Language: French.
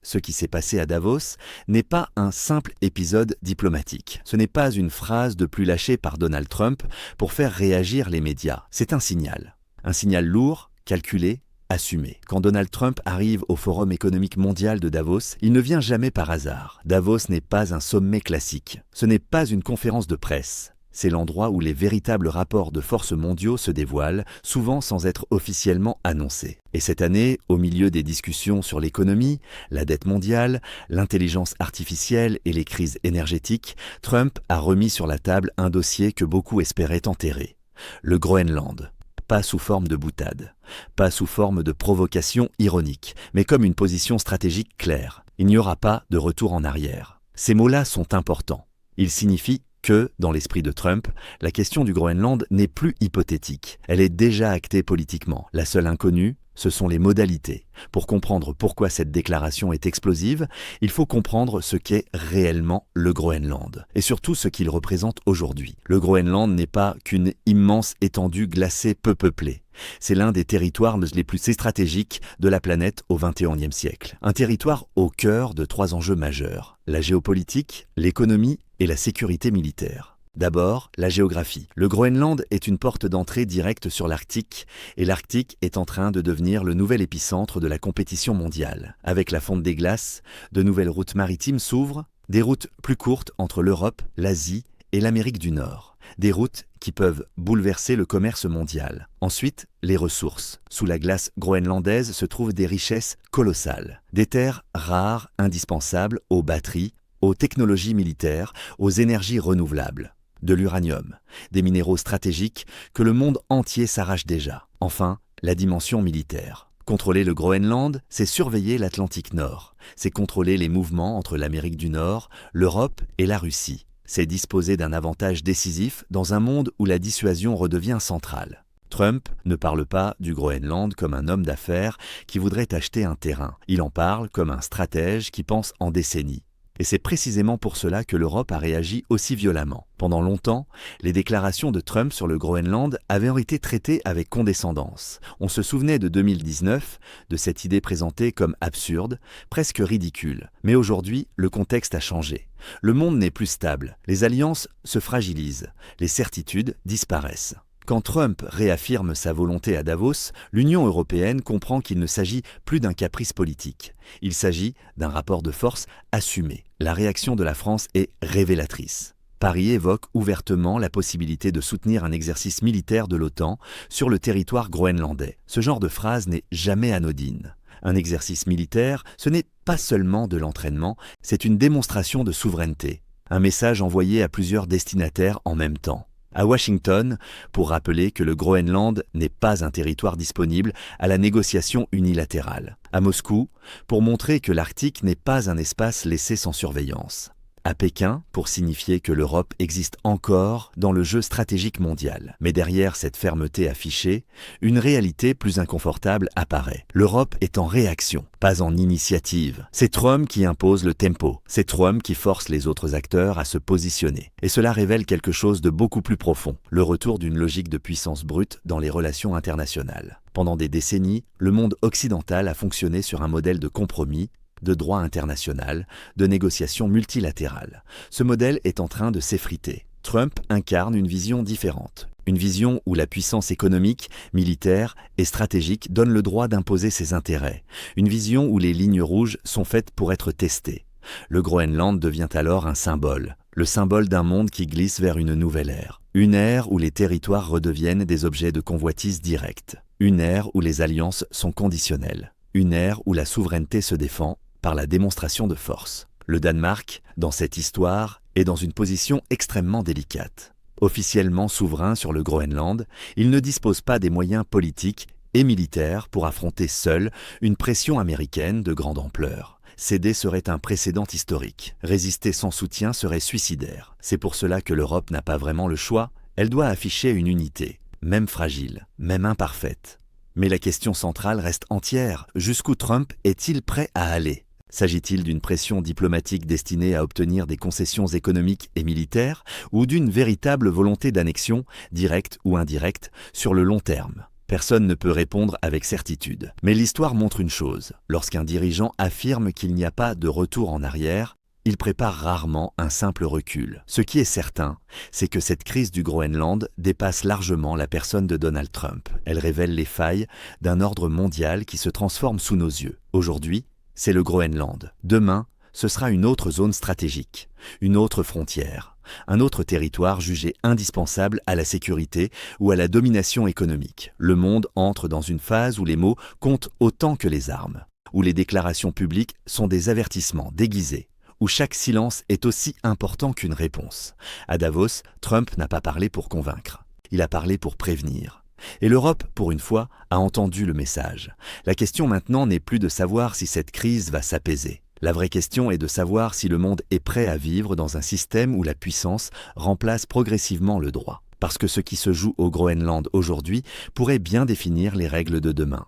Ce qui s'est passé à Davos n'est pas un simple épisode diplomatique. Ce n'est pas une phrase de plus lâchée par Donald Trump pour faire réagir les médias. C'est un signal. Un signal lourd, calculé, assumé. Quand Donald Trump arrive au Forum économique mondial de Davos, il ne vient jamais par hasard. Davos n'est pas un sommet classique. Ce n'est pas une conférence de presse. C'est l'endroit où les véritables rapports de force mondiaux se dévoilent, souvent sans être officiellement annoncés. Et cette année, au milieu des discussions sur l'économie, la dette mondiale, l'intelligence artificielle et les crises énergétiques, Trump a remis sur la table un dossier que beaucoup espéraient enterrer. Le Groenland. Pas sous forme de boutade, pas sous forme de provocation ironique, mais comme une position stratégique claire. Il n'y aura pas de retour en arrière. Ces mots-là sont importants. Ils signifient que, dans l'esprit de Trump, la question du Groenland n'est plus hypothétique. Elle est déjà actée politiquement. La seule inconnue, ce sont les modalités. Pour comprendre pourquoi cette déclaration est explosive, il faut comprendre ce qu'est réellement le Groenland, et surtout ce qu'il représente aujourd'hui. Le Groenland n'est pas qu'une immense étendue glacée peu peuplée. C'est l'un des territoires les plus stratégiques de la planète au XXIe siècle. Un territoire au cœur de 3 enjeux majeurs: la géopolitique, l'économie et la sécurité militaire. D'abord, la géographie. Le Groenland est une porte d'entrée directe sur l'Arctique, et l'Arctique est en train de devenir le nouvel épicentre de la compétition mondiale. Avec la fonte des glaces, de nouvelles routes maritimes s'ouvrent, des routes plus courtes entre l'Europe, l'Asie et l'Amérique du Nord. Des routes qui peuvent bouleverser le commerce mondial. Ensuite, les ressources. Sous la glace groenlandaise se trouvent des richesses colossales. Des terres rares, indispensables aux batteries, aux technologies militaires, aux énergies renouvelables. De l'uranium, des minéraux stratégiques que le monde entier s'arrache déjà. Enfin, la dimension militaire. Contrôler le Groenland, c'est surveiller l'Atlantique Nord. C'est contrôler les mouvements entre l'Amérique du Nord, l'Europe et la Russie. C'est disposer d'un avantage décisif dans un monde où la dissuasion redevient centrale. Trump ne parle pas du Groenland comme un homme d'affaires qui voudrait acheter un terrain. Il en parle comme un stratège qui pense en décennies. Et c'est précisément pour cela que l'Europe a réagi aussi violemment. Pendant longtemps, les déclarations de Trump sur le Groenland avaient été traitées avec condescendance. On se souvenait de 2019, de cette idée présentée comme absurde, presque ridicule. Mais aujourd'hui, le contexte a changé. Le monde n'est plus stable, les alliances se fragilisent, les certitudes disparaissent. Quand Trump réaffirme sa volonté à Davos, l'Union européenne comprend qu'il ne s'agit plus d'un caprice politique. Il s'agit d'un rapport de force assumé. La réaction de la France est révélatrice. Paris évoque ouvertement la possibilité de soutenir un exercice militaire de l'OTAN sur le territoire groenlandais. Ce genre de phrase n'est jamais anodine. Un exercice militaire, ce n'est pas seulement de l'entraînement, c'est une démonstration de souveraineté. Un message envoyé à plusieurs destinataires en même temps. À Washington, pour rappeler que le Groenland n'est pas un territoire disponible à la négociation unilatérale. À Moscou, pour montrer que l'Arctique n'est pas un espace laissé sans surveillance. À Pékin, pour signifier que l'Europe existe encore dans le jeu stratégique mondial. Mais derrière cette fermeté affichée, une réalité plus inconfortable apparaît. L'Europe est en réaction, pas en initiative. C'est Trump qui impose le tempo. C'est Trump qui force les autres acteurs à se positionner. Et cela révèle quelque chose de beaucoup plus profond, le retour d'une logique de puissance brute dans les relations internationales. Pendant des décennies, le monde occidental a fonctionné sur un modèle de compromis, de droit international, de négociations multilatérales. Ce modèle est en train de s'effriter. Trump incarne une vision différente. Une vision où la puissance économique, militaire et stratégique donne le droit d'imposer ses intérêts. Une vision où les lignes rouges sont faites pour être testées. Le Groenland devient alors un symbole. Le symbole d'un monde qui glisse vers une nouvelle ère. Une ère où les territoires redeviennent des objets de convoitise directe. Une ère où les alliances sont conditionnelles. Une ère où la souveraineté se défend par la démonstration de force. Le Danemark, dans cette histoire, est dans une position extrêmement délicate. Officiellement souverain sur le Groenland, il ne dispose pas des moyens politiques et militaires pour affronter seul une pression américaine de grande ampleur. Céder serait un précédent historique. Résister sans soutien serait suicidaire. C'est pour cela que l'Europe n'a pas vraiment le choix. Elle doit afficher une unité, même fragile, même imparfaite. Mais la question centrale reste entière. Jusqu'où Trump est-il prêt à aller ? S'agit-il d'une pression diplomatique destinée à obtenir des concessions économiques et militaires ou d'une véritable volonté d'annexion, directe ou indirecte, sur le long terme ? Personne ne peut répondre avec certitude. Mais l'histoire montre une chose. Lorsqu'un dirigeant affirme qu'il n'y a pas de retour en arrière, il prépare rarement un simple recul. Ce qui est certain, c'est que cette crise du Groenland dépasse largement la personne de Donald Trump. Elle révèle les failles d'un ordre mondial qui se transforme sous nos yeux. Aujourd'hui, c'est le Groenland. Demain, ce sera une autre zone stratégique, une autre frontière, un autre territoire jugé indispensable à la sécurité ou à la domination économique. Le monde entre dans une phase où les mots comptent autant que les armes, où les déclarations publiques sont des avertissements déguisés, où chaque silence est aussi important qu'une réponse. À Davos, Trump n'a pas parlé pour convaincre, il a parlé pour prévenir. Et l'Europe, pour une fois, a entendu le message. La question maintenant n'est plus de savoir si cette crise va s'apaiser. La vraie question est de savoir si le monde est prêt à vivre dans un système où la puissance remplace progressivement le droit. Parce que ce qui se joue au Groenland aujourd'hui pourrait bien définir les règles de demain.